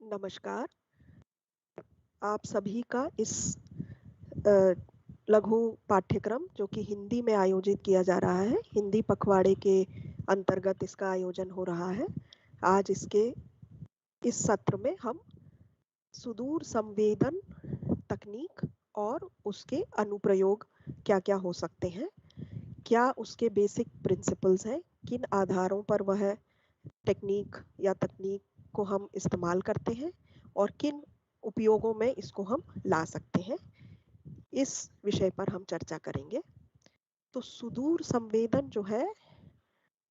नमस्कार। आप सभी का इस अ, लघु पाठ्यक्रम जो कि हिंदी में आयोजित किया जा रहा है, हिंदी पखवाड़े के अंतर्गत इसका आयोजन हो रहा है। आज इस सत्र में हम सुदूर संवेदन तकनीक और उसके अनुप्रयोग क्या-क्या हो सकते हैं, क्या उसके बेसिक प्रिंसिपल्स हैं, किन आधारों पर वह टेक्निक या तकनीक को हम इस्तेमाल करते हैं और किन उपयोगों में इसको हम ला सकते हैं, इस विषय पर हम चर्चा करेंगे। तो सुदूर संवेदन जो है,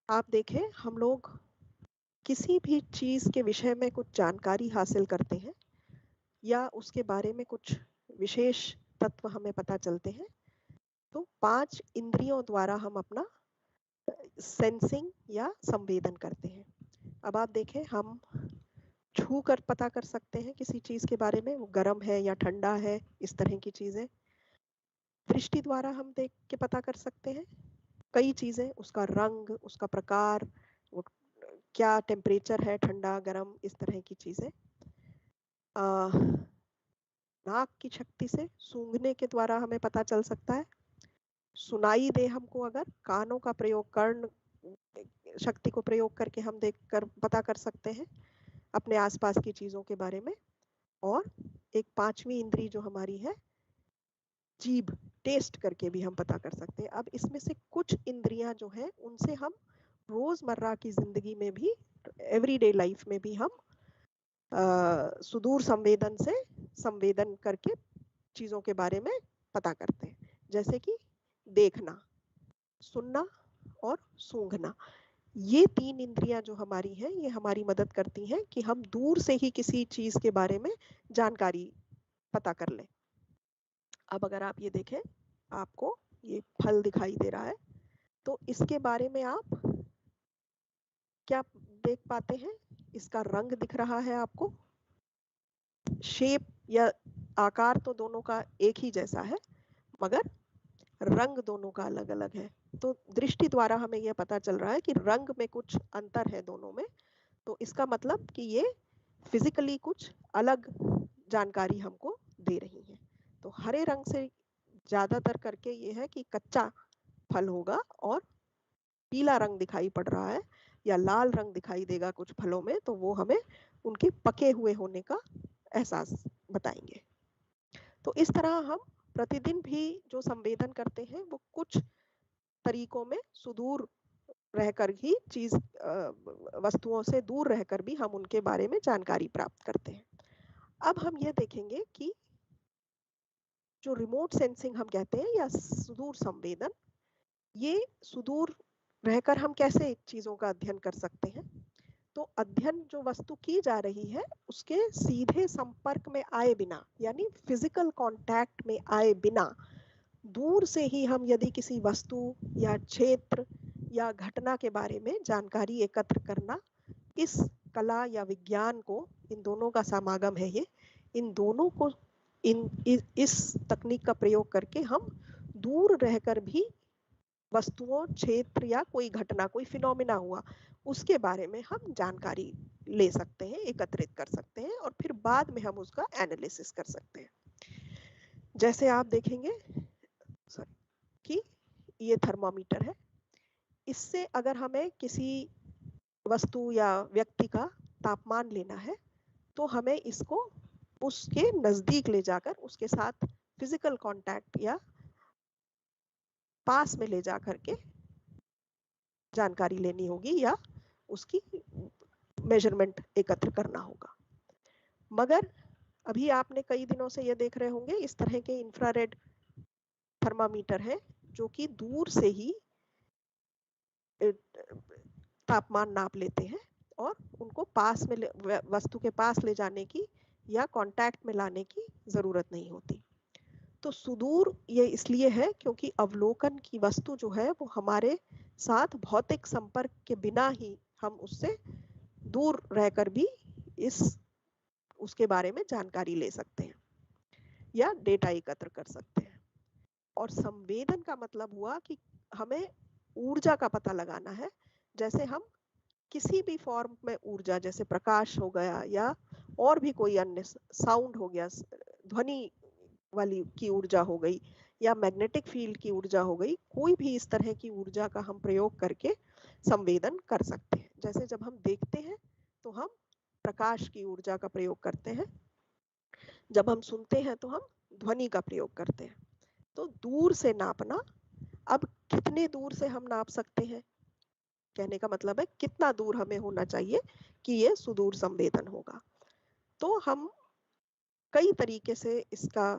आप देखें, हम लोग किसी भी चीज के विषय में कुछ जानकारी हासिल करते हैं या उसके बारे में कुछ विशेष तत्व हमें पता चलते हैं, तो 5 इंद्रियों द्वारा हम अपना सेंसिंग या संवेदन करते हैं। अब आप देखें, हम छू कर पता कर सकते हैं किसी चीज के बारे में, वो गर्म है या ठंडा है, इस तरह की चीजें। दृष्टि द्वारा हम देख के पता कर सकते हैं कई चीजें, उसका रंग, उसका प्रकार, वो क्या टेम्परेचर है, ठंडा गर्म, इस तरह की चीजें। नाक की शक्ति से सूंघने के द्वारा हमें पता चल सकता है। सुनाई दे हमको अगर, कानों का प्रयोग, कर्ण शक्ति को प्रयोग करके हम देख कर पता कर सकते हैं अपने आसपास की चीजों के बारे में। और एक 5वीं इंद्री जो हमारी है, जीभ, टेस्ट करके भी हम पता कर सकते हैं। अब इसमें से कुछ इंद्रियां जो है, उनसे हम रोजमर्रा की जिंदगी में भी, एवरीडे लाइफ में भी हम सुदूर संवेदन से संवेदन करके चीजों के बारे में पता करते हैं, जैसे कि देखना, सुनना और सूंघना। ये 3 इंद्रियां जो हमारी हैं, ये हमारी मदद करती हैं कि हम दूर से ही किसी चीज के बारे में जानकारी पता कर लें। अब अगर आप ये देखें, आपको ये फल दिखाई दे रहा है, तो इसके बारे में आप क्या देख पाते हैं? इसका रंग दिख रहा है आपको, शेप या आकार तो दोनों का एक ही जैसा है, मगर रंग दोनों का अलग अलग है। तो दृष्टि द्वारा हमें यह पता चल रहा है कि रंग में कुछ अंतर है दोनों में, तो इसका मतलब कि ये फिजिकली कुछ अलग जानकारी हमको दे रही है। तो हरे रंग से ज्यादातर करके ये है कि कच्चा फल होगा, और पीला रंग दिखाई पड़ रहा है या लाल रंग दिखाई देगा कुछ फलों में, तो वो हमें उनके पके हुए होने का एहसास बताएंगे। तो इस तरह हम प्रतिदिन भी जो संवेदन करते हैं, वो कुछ तरीकों में सुदूर रहकर ही चीज, वस्तुओं से दूर रहकर भी हम उनके बारे में जानकारी प्राप्त करते हैं। अब हम ये देखेंगे कि जो रिमोट सेंसिंग हम कहते हैं या सुदूर संवेदन, ये सुदूर रहकर हम कैसे चीजों का अध्ययन कर सकते हैं। तो अध्ययन जो वस्तु की जा रही है, उसके सीधे संपर्क में आए बिना, यानी फिजिकल कांटेक्ट में आए बिना, दूर से ही हम यदि किसी वस्तु या क्षेत्र या घटना के बारे में जानकारी एकत्र करना, इस कला या विज्ञान को, इन दोनों का समागम है ये, इन दोनों को इस तकनीक का प्रयोग करके हम दूर रहकर भी वस्तुओं, क्षेत्र या कोई घटना, कोई फिनोमिना हुआ, उसके बारे में हम जानकारी ले सकते हैं, एकत्रित कर सकते हैं, और फिर बाद में हम उसका एनालिसिस कर सकते हैं। जैसे आप देखेंगे कि ये थर्मामीटर है, इससे अगर हमें किसी वस्तु या व्यक्ति का तापमान लेना है, तो हमें इसको उसके नजदीक ले जाकर उसके साथ फिजिकल कांटेक्ट या पास में ले जा करके जानकारी लेनी होगी या उसकी मेजरमेंट एकत्र करना होगा। मगर अभी आपने कई दिनों से ये देख रहे होंगे, इस तरह के इंफ्रारेड थर्मामीटर है जो कि दूर से ही तापमान नाप लेते हैं, और उनको पास में वस्तु के पास ले जाने की या कांटेक्ट में लाने की जरूरत नहीं होती। तो सुदूर ये इसलिए है क्योंकि अवलोकन की वस्तु जो है, वो हमारे साथ भौतिक संपर्क के बिना ही हम उससे दूर रहकर भी उसके बारे में जानकारी ले सकते हैं या डेटा एकत्र कर सकते हैं। और संवेदन का मतलब हुआ कि हमें ऊर्जा का पता लगाना है। जैसे हम किसी भी फॉर्म में ऊर्जा, जैसे प्रकाश हो गया या और भी कोई अन्य साउंड हो गया, ध्वनि वाली की ऊर्जा हो गई, या मैग्नेटिक फील्ड की ऊर्जा हो गई, कोई भी इस तरह की ऊर्जा का हम प्रयोग करके संवेदन कर सकते हैं। जैसे जब हम देखते हैं तो हम प्रकाश की ऊर्जा का प्रयोग करते हैं, जब हम सुनते हैं तो हम ध्वनि का प्रयोग करते हैं। तो दूर से नापना, अब कितने दूर से हम नाप सकते हैं, कहने का मतलब है कितना दूर हमें होना चाहिए कि ये सुदूर संवेदन होगा। तो हम कई तरीके से इसका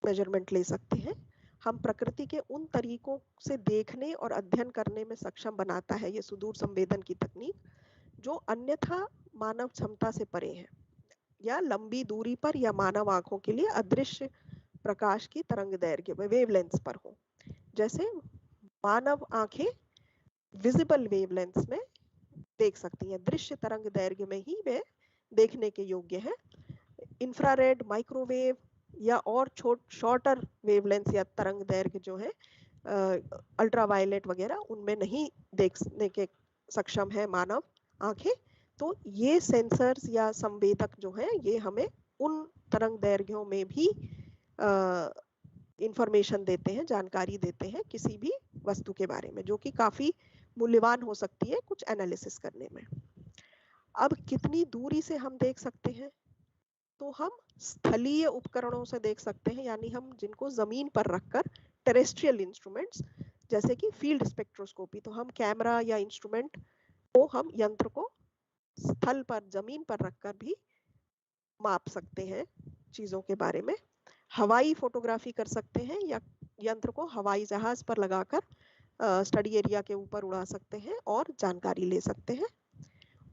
मेजरमेंट ले सकते हैं। हम प्रकृति के उन तरीकों से देखने और अध्ययन करने में सक्षम बनाता है ये सुदूर संवेदन की तकनीक, जो अन्यथा मानव क्षमता से परे है, या लंबी दूरी पर या मानव आंखों के लिए अदृश्य प्रकाश की तरंग दैर्घ्य वेवलेंथ्स पर हो। जैसे मानव आंखें विजिबल वेवलेंथ्स में देख सकती हैं, दृश्य तरंग दैर्घ्य में ही वे देखने के योग्य है। इंफ्रारेड, माइक्रोवेव या और शॉर्टर वेवलेंथ या तरंग दैर्घ्य जो है अल्ट्रावायलेट वगैरह, उनमें नहीं देखने के सक्षम है मानव आंखें। तो ये सेंसर्स या संवेदक जो है ये हमें उन तरंग दैर्घ्यों में भी इंफॉर्मेशन देते हैं, जानकारी देते हैं किसी भी वस्तु के बारे में, जो कि काफी मूल्यवान हो सकती है कुछ एनालिसिस करने में। अब कितनी दूरी से हम देख सकते हैं, तो हम स्थलीय उपकरणों से देख सकते हैं, यानी हम जिनको जमीन पर रखकर, टेरेस्ट्रियल इंस्ट्रूमेंट्स जैसे कि फील्ड स्पेक्ट्रोस्कोपी, तो हम कैमरा या इंस्ट्रूमेंट को, हम यंत्र को स्थल पर, जमीन पर रखकर भी माप सकते हैं चीजों के बारे में। हवाई फोटोग्राफी कर सकते हैं, या यंत्र को हवाई जहाज पर लगाकर स्टडी एरिया के ऊपर उड़ा सकते हैं और जानकारी ले सकते हैं।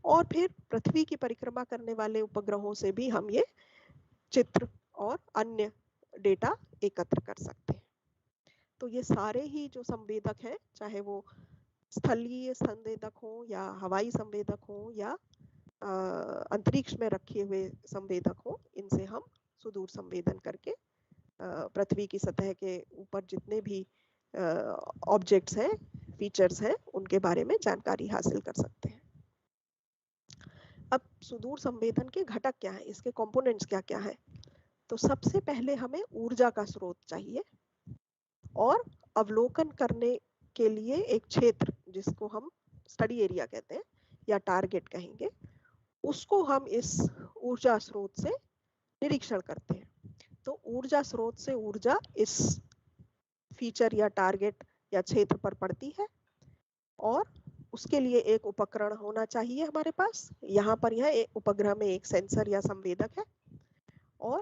और फिर पृथ्वी की परिक्रमा करने वाले उपग्रहों से भी हम ये चित्र और अन्य डेटा एकत्र कर सकते हैं। तो ये सारे ही जो संवेदक हैं, चाहे वो स्थलीय संवेदक हो या हवाई संवेदक हो या अंतरिक्ष में रखे हुए संवेदक हो, इनसे हम सुदूर संवेदन करके पृथ्वी की सतह के ऊपर जितने भी ऑब्जेक्ट्स हैं, फीचर्स हैं, उनके बारे में जानकारी हासिल कर सकते हैं। अब सुदूर संवेदन के घटक क्या है, इसके कंपोनेंट्स क्या क्या है। तो सबसे पहले हमें ऊर्जा का स्रोत चाहिए, और अवलोकन करने के लिए एक क्षेत्र, जिसको हम स्टडी एरिया कहते हैं या टारगेट कहेंगे, उसको हम इस ऊर्जा स्रोत से निरीक्षण करते हैं। तो ऊर्जा स्रोत से ऊर्जा इस फीचर या टारगेट या क्षेत्र पर पड़ती है, और उसके लिए एक उपकरण होना चाहिए हमारे पास। यहाँ पर यह उपग्रह में एक सेंसर या संवेदक है, और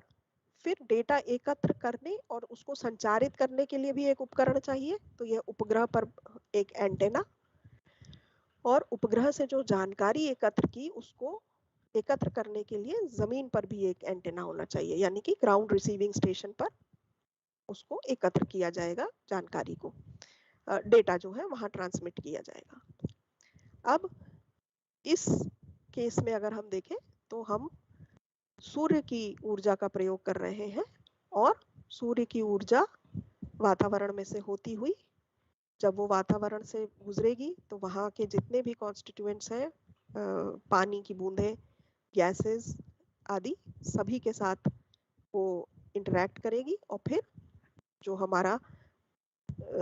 फिर डेटा एकत्र करने और उसको संचारित करने के लिए भी एक उपकरण चाहिए। तो यह उपग्रह पर एक एंटेना, और उपग्रह से जो जानकारी एकत्र की उसको एकत्र करने के लिए जमीन पर भी एक एंटेना होना चाहिए, यानी कि ग्राउंड रिसीविंग स्टेशन पर उसको एकत्र किया जाएगा, जानकारी को, डेटा जो है वहां ट्रांसमिट किया जाएगा। अब इस केस में अगर हम देखें तो हम सूर्य की ऊर्जा का प्रयोग कर रहे हैं, और सूर्य की ऊर्जा वातावरण में से होती हुई जब वो वातावरण से गुजरेगी तो वहां के जितने भी कॉन्स्टिट्यूएंट्स हैं, पानी की बूंदें, गैसेस आदि, सभी के साथ वो इंटरैक्ट करेगी, और फिर जो हमारा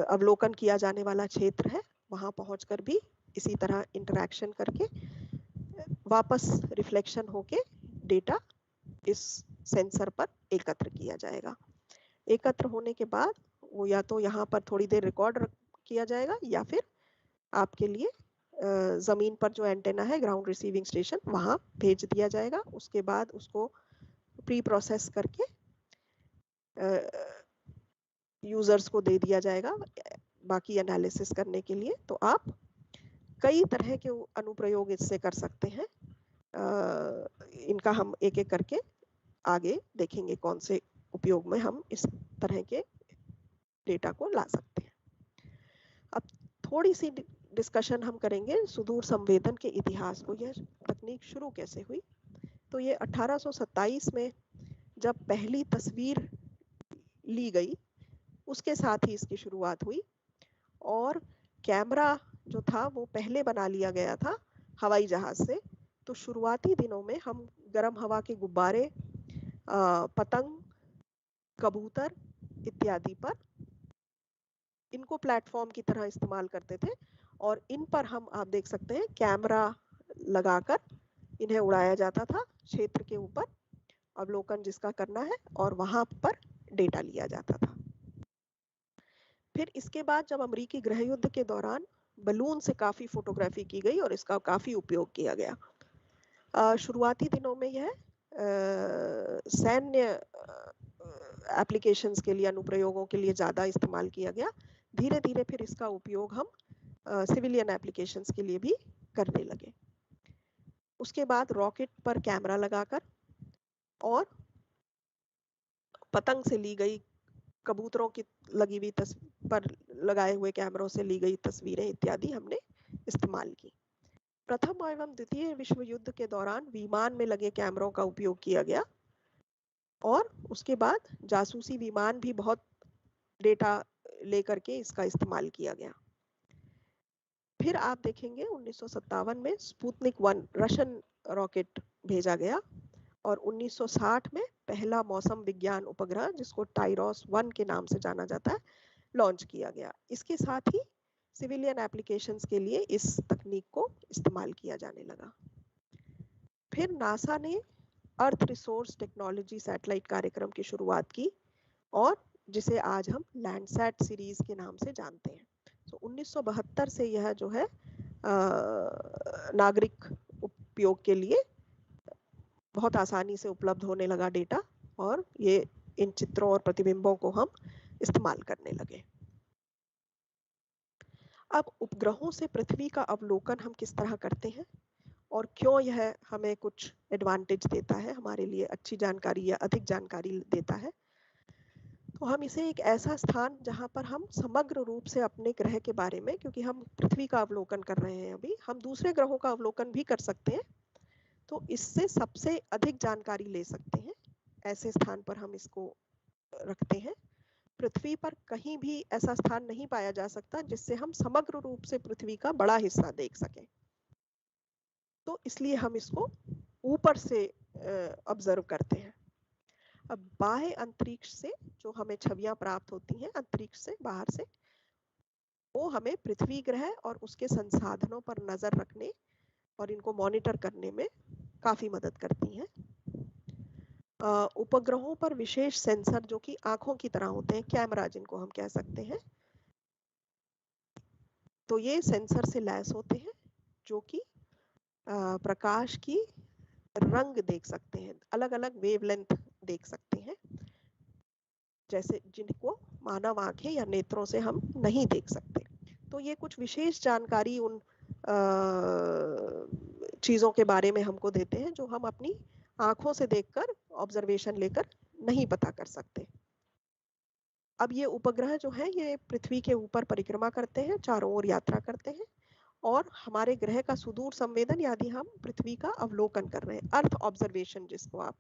अवलोकन किया जाने वाला क्षेत्र है वहां पहुंचकर भी इसी तरह इंटरैक्शन करके वापस रिफ्लेक्शन होके डेटा इस सेंसर पर एकत्र किया जाएगा। एकत्र होने के बाद वो या तो यहाँ पर थोड़ी देर रिकॉर्ड किया जाएगा, या फिर आपके लिए जमीन पर जो एंटेना है, ग्राउंड रिसीविंग स्टेशन, वहां भेज दिया जाएगा। उसके बाद उसको प्री प्रोसेस करके यूजर्स को दे दिया जाएगा बाकी एनालिसिस करने के लिए। तो आप कई तरह के अनुप्रयोग इससे कर सकते हैं। इनका हम एक एक करके आगे देखेंगे कौन से उपयोग में हम इस तरह के डेटा को ला सकते हैं। अब थोड़ी सी डिस्कशन हम करेंगे सुदूर संवेदन के इतिहास को, यह तकनीक शुरू कैसे हुई। तो ये 1827 में जब पहली तस्वीर ली गई, उसके साथ ही इसकी शुरुआत हुई, और कैमरा जो था वो पहले बना लिया गया था हवाई जहाज से। तो शुरुआती दिनों में हम गर्म हवा के गुब्बारे, पतंग, कबूतर इत्यादि पर इनको प्लेटफॉर्म की तरह इस्तेमाल करते थे और इन पर हम, आप देख सकते हैं, कैमरा लगाकर इन्हें उड़ाया जाता था क्षेत्र के ऊपर, अवलोकन जिसका करना है, और वहां पर डेटा लिया जाता था। फिर इसके बाद जब अमेरिकी गृह युद्ध के दौरान बलून से काफी फोटोग्राफी की गई और इसका काफी उपयोग किया गया। शुरुआती दिनों में यह सैन्य एप्लीकेशंस के लिए, अनुप्रयोगों के लिए ज्यादा इस्तेमाल किया गया। धीरे धीरे फिर इसका उपयोग हम सिविलियन एप्लीकेशंस के लिए भी करने लगे। उसके बाद रॉकेट पर कैमरा लगाकर और पतंग से ली गई, कबूतरों की लगी हुई पर लगाए हुए कैमरों से ली गई तस्वीरें इत्यादि हमने इस्तेमाल की। प्रथम एवं द्वितीय विश्व युद्ध के दौरान विमान में लगे कैमरों का उपयोग किया गया और उसके बाद जासूसी विमान भी बहुत डेटा लेकर के इसका इस्तेमाल किया गया। फिर आप देखेंगे 1957 में स्पुतनिक 1 रशियन रॉकेट भेजा गया और 1960 में पहला मौसम विज्ञान उपग्रह, जिसको टाइरोस 1 के नाम से जाना जाता है, लॉन्च किया गया। इसके साथ ही सिविलियन एप्लीकेशंस के लिए इस तकनीक को इस्तेमाल किया जाने लगा। फिर नासा ने अर्थ रिसोर्स टेक्नोलॉजी सैटेलाइट कार्यक्रम की शुरुआत की और जिसे आज हम लैंडसैट सीरीज के नाम से जानते हैं। तो 1972 से यह जो है नागरिक उपयोग के लिए बहुत आसानी से उपलब्ध होने लगा डेटा, और ये इन चित्रों और प्रतिबिंबों को हम इस्तेमाल करने लगे। अब उपग्रहों से पृथ्वी का अवलोकन हम किस तरह करते हैं और क्यों यह हमें कुछ एडवांटेज देता है, हमारे लिए अच्छी जानकारी या अधिक जानकारी देता है। तो हम इसे एक ऐसा स्थान जहां पर हम समग्र रूप से अपने ग्रह के बारे में, क्योंकि हम पृथ्वी का अवलोकन कर रहे हैं, अभी हम दूसरे ग्रहों का अवलोकन भी कर सकते हैं, तो इससे सबसे अधिक जानकारी ले सकते हैं, ऐसे स्थान पर हम इसको रखते हैं। पृथ्वी पर कहीं भी ऐसा स्थान नहीं पाया जा सकता जिससे हम समग्र रूप से पृथ्वी का बड़ा हिस्सा देख सकें, तो इसलिए हम इसको ऊपर से ऑब्जर्व करते हैं। अब बाह्य अंतरिक्ष से जो हमें छवियां प्राप्त होती हैं अंतरिक्ष से, बाहर से, वो हमें पृथ्वी ग्रह और उसके संसाधनों पर नजर रखने और इनको मॉनिटर करने में काफी मदद करती हैं। उपग्रहों पर विशेष सेंसर जो कि आंखों की तरह होते हैं, कैमरा जिनको हम कह सकते हैं, तो ये सेंसर से लैस होते हैं जो कि प्रकाश की रंग देख सकते हैं, अलग अलग वेवलेंथ देख सकते हैं, जैसे जिनको मानव आंखें या नेत्रों से हम नहीं देख सकते। तो ये कुछ विशेष जानकारी उन चीजों के बारे में हमको देते हैं जो हम अपनी आंखों से देखकर, ऑब्जर्वेशन लेकर नहीं पता कर सकते। अब ये उपग्रह जो है ये पृथ्वी के ऊपर परिक्रमा करते हैं, चारों ओर यात्रा करते हैं और हमारे ग्रह का सुदूर संवेदन, यदि हम पृथ्वी का अवलोकन कर रहे हैं, अर्थ ऑब्जर्वेशन जिसको आप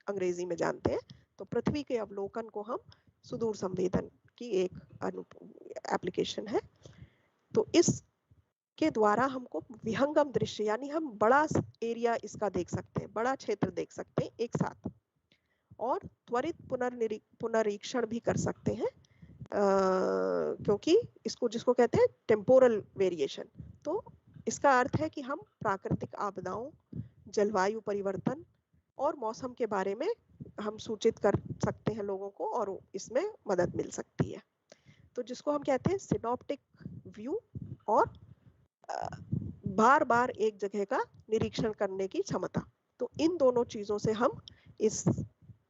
अंग्रेजी में जानते हैं, तो पृथ्वी के अवलोकन को हम सुदूर संवेदन की एक एप्लीकेशन है। तो इस के द्वारा हमको विहंगम दृश्य, यानी हम बड़ा एरिया इसका देख सकते हैं, बड़ा क्षेत्र देख सकते हैं एक साथ, और त्वरित पुनरीक्षण भी कर सकते हैं, क्योंकि इसको जिसको कहते हैं टेम्पोरल वेरिएशन। तो इसका अर्थ है कि हम प्राकृतिक आपदाओं, जलवायु परिवर्तन और मौसम के बारे में हम सूचित कर सकते हैं लोगों को, और इसमें मदद मिल सकती है। तो जिसको हम कहते हैं सिनॉप्टिक व्यू, और बार बार एक जगह का निरीक्षण करने की क्षमता। तो इन दोनों चीजों से हम इस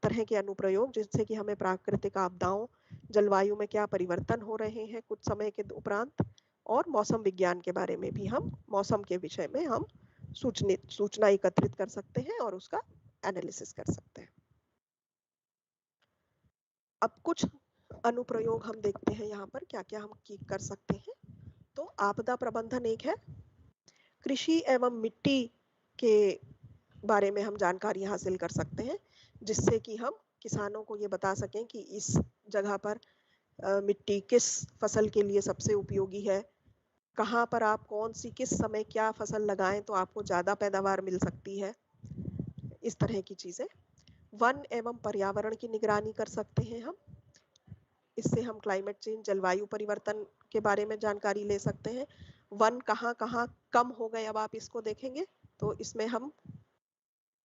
तरह के अनुप्रयोग, जिससे कि हमें प्राकृतिक आपदाओं, जलवायु में क्या परिवर्तन हो रहे हैं कुछ समय के उपरांत, और मौसम विज्ञान के बारे में भी हम, मौसम के विषय में हम सूचना एकत्रित कर सकते हैं और उसका एनालिसिस कर सकते हैं। अब कुछ अनुप्रयोग हम देखते हैं यहाँ पर क्या क्या हम कर सकते हैं। तो आपदा प्रबंधन एक है, कृषि एवं मिट्टी के बारे में हम जानकारी हासिल कर सकते हैं, जिससे कि हम किसानों को ये बता सकें कि इस जगह पर मिट्टी किस फसल के लिए सबसे उपयोगी है, कहाँ पर आप कौन सी किस समय क्या फसल लगाएं तो आपको ज़्यादा पैदावार मिल सकती है, इस तरह की चीज़ें। वन एवं पर्यावरण की निगरानी कर सकते हैं हम, इससे हम क्लाइमेट चेंज जलवायु परिवर्तन के बारे में जानकारी ले सकते हैं। वन कहाँ कहाँ कम हो गए, अब आप इसको देखेंगे तो इसमें हम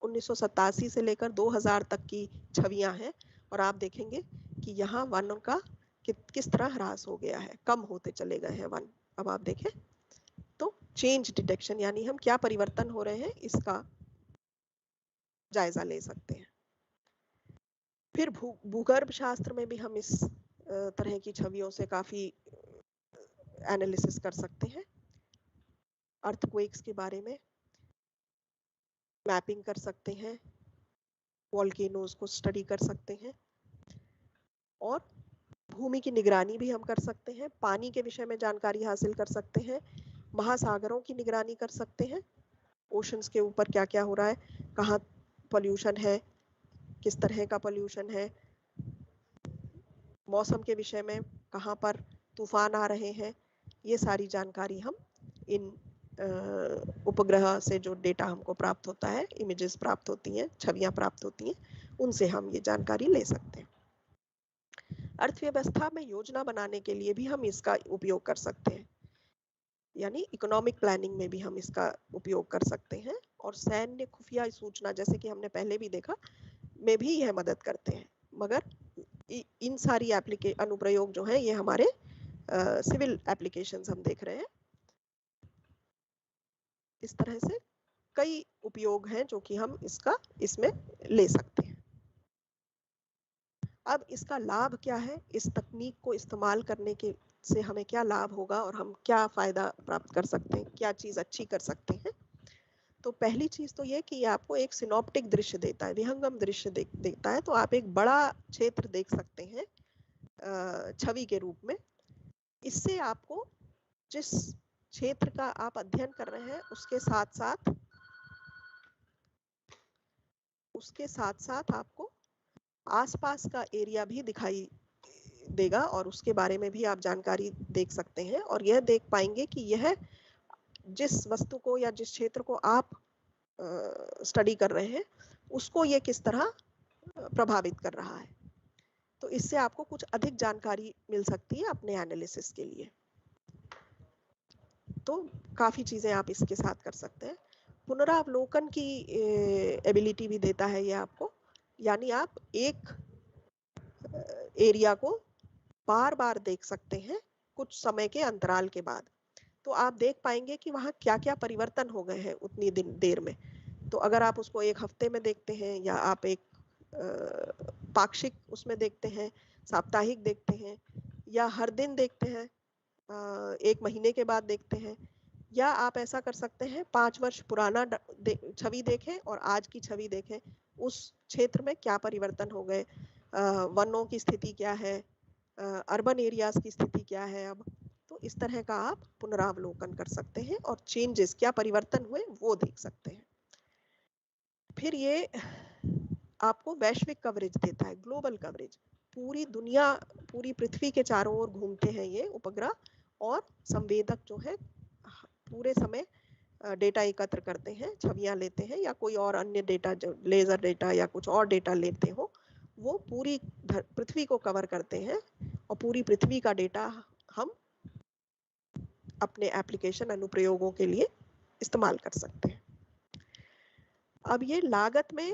1987 से लेकर 2000 तक की छवियां हैं और आप देखेंगे कि यहाँ वन का किस तरह ह्रास हो गया है, कम होते चले गए हैं वन। अब आप देखें तो चेंज डिटेक्शन यानी हम क्या परिवर्तन हो रहे हैं इसका जायजा ले सकते हैं। फिर भूगर्भ शास्त्र में भी हम इस तरह की छवियों से काफी एनालिसिस कर सकते हैं। अर्थक्वेक्स के बारे में मैपिंग कर सकते हैं, वॉल्केनोज को स्टडी कर सकते हैं और भूमि की निगरानी भी हम कर सकते हैं। पानी के विषय में जानकारी हासिल कर सकते हैं, महासागरों की निगरानी कर सकते हैं, ओशंस के ऊपर क्या क्या हो रहा है, कहाँ पोल्यूशन है, किस तरह का पोल्यूशन है, मौसम के विषय में कहाँ पर तूफान आ रहे हैं, ये सारी जानकारी हम इन उपग्रह से जो डेटा हमको प्राप्त होता है, इमेजेस प्राप्त होती हैं, छवियां प्राप्त होती हैं, उनसे हम ये जानकारी ले सकते हैं। अर्थव्यवस्था में योजना बनाने के लिए भी हम इसका उपयोग कर सकते हैं, यानी इकोनॉमिक प्लानिंग में भी हम इसका उपयोग कर सकते हैं। और सैन्य खुफिया सूचना, जैसे कि हमने पहले भी देखा, में भी यह मदद करते हैं। मगर इन सारी अनुप्रयोग जो है ये हमारे सिविल एप्लीकेशंस हम देख रहे हैं। इस तरह से कई उपयोग हैं जो कि हम इसमें ले सकते हैं। अब इसका लाभ क्या है, इस तकनीक को इस्तेमाल करने के से हमें क्या लाभ होगा और हम क्या फायदा प्राप्त कर सकते हैं, क्या चीज अच्छी कर सकते हैं। तो पहली चीज तो ये कि ये आपको एक सिनॉप्टिक दृश्य देता है, विहंगम दृश्य देता है। तो आप एक बड़ा क्षेत्र देख सकते हैं छवि के रूप में। इससे आपको जिस क्षेत्र का आप अध्ययन कर रहे हैं उसके साथ साथ आपको आसपास का एरिया भी दिखाई देगा और उसके बारे में भी आप जानकारी देख सकते हैं और यह देख पाएंगे कि यह जिस वस्तु को या जिस क्षेत्र को आप स्टडी कर रहे हैं उसको ये किस तरह प्रभावित कर रहा है। तो इससे आपको कुछ अधिक जानकारी मिल सकती है अपने एनालिसिस के लिए। तो काफी चीजें आप इसके साथ कर सकते हैं। पुनरावलोकन की एबिलिटी भी देता है ये आपको, यानी आप एक एरिया को बार बार देख सकते हैं कुछ समय के अंतराल के बाद। तो आप देख पाएंगे कि वहाँ क्या क्या परिवर्तन हो गए हैं उतनी देर में। तो अगर आप उसको एक हफ्ते में देखते हैं या आप एक पाक्षिक उसमें देखते हैं, साप्ताहिक देखते हैं या हर दिन देखते हैं, एक महीने के बाद देखते हैं, या आप ऐसा कर सकते हैं 5 वर्ष पुराना छवि देखें और आज की छवि देखें, उस क्षेत्र में क्या परिवर्तन हो गए, वनों की स्थिति क्या है, अर्बन एरियाज की स्थिति क्या है। अब तो इस तरह का आप पुनरावलोकन कर सकते हैं और चेंजेस क्या परिवर्तन हुए वो देख सकते हैं। फिर ये आपको वैश्विक कवरेज देता है, ग्लोबल कवरेज। पूरी दुनिया, पूरी पृथ्वी के चारों ओर घूमते हैं ये उपग्रह और संवेदक जो है पूरे समय डेटा एकत्र करते हैं, छवियां लेते हैं या कोई और अन्य डेटा, जो लेजर डेटा या कुछ और डेटा लेते हो, वो पूरी पृथ्वी को कवर करते हैं और पूरी पृथ्वी का डेटा हम अपने एप्लीकेशन अनुप्रयोगों के लिए इस्तेमाल कर सकते हैं। अब ये लागत में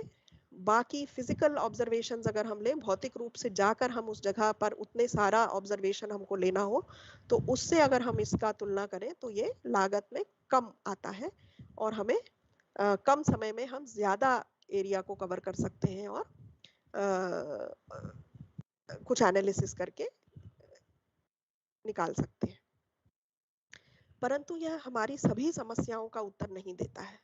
बाकी फिजिकल ऑब्जर्वेशंस अगर हम लें, भौतिक रूप से जाकर हम उस जगह पर उतने सारा ऑब्जर्वेशन हमको लेना हो, तो उससे अगर हम इसका तुलना करें तो ये लागत में कम आता है और हमें कम समय में हम ज्यादा एरिया को कवर कर सकते हैं और कुछ एनालिसिस करके निकाल सकते हैं। परंतु यह हमारी सभी समस्याओं का उत्तर नहीं देता है।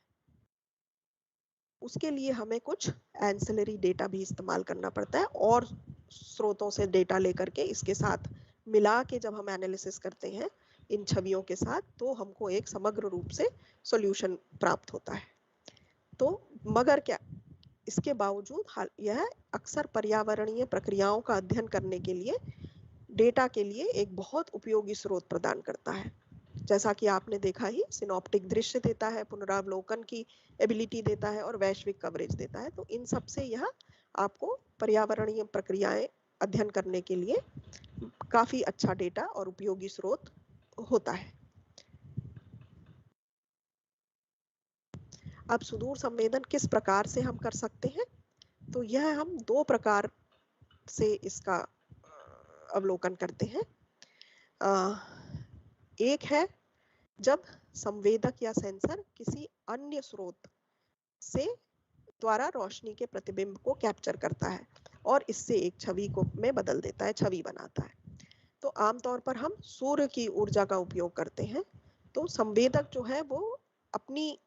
उसके लिए हमें कुछ एंसिलरी डेटा भी इस्तेमाल करना पड़ता है और स्रोतों से डेटा लेकर के इसके साथ मिला के जब हम एनालिसिस करते हैं इन छवियों के साथ, तो हमको एक समग्र रूप से सॉल्यूशन प्राप्त होता है। तो मगर क्या, इसके बावजूद यह अक्सर पर्यावरणीय प्रक्रियाओं का अध्ययन करने के लिए डेटा के लिए एक बहुत उपयोगी स्रोत प्रदान करता है। जैसा कि आपने देखा ही, सिनॉप्टिक दृश्य देता है, पुनरावलोकन की एबिलिटी देता है और वैश्विक कवरेज देता है। तो इन सब से यह आपको पर्यावरणीय प्रक्रियाएं अध्ययन करने के लिए काफी अच्छा डेटा और उपयोगी स्रोत होता है। अब सुदूर संवेदन किस प्रकार से हम कर सकते हैं, तो यह हम दो प्रकार से इसका अवलोकन करते हैं। एक है जब संवेदक या सेंसर किसी अन्य स्रोत से द्वारा रोशनी के प्रतिबिंब को कैप्चर करता है और इससे एक छवि को में बदल देता है, छवि बनाता है। तो आमतौर पर हम सूर्य की ऊर्जा का उपयोग करते हैं। तो संवेदक जो है वो अपनी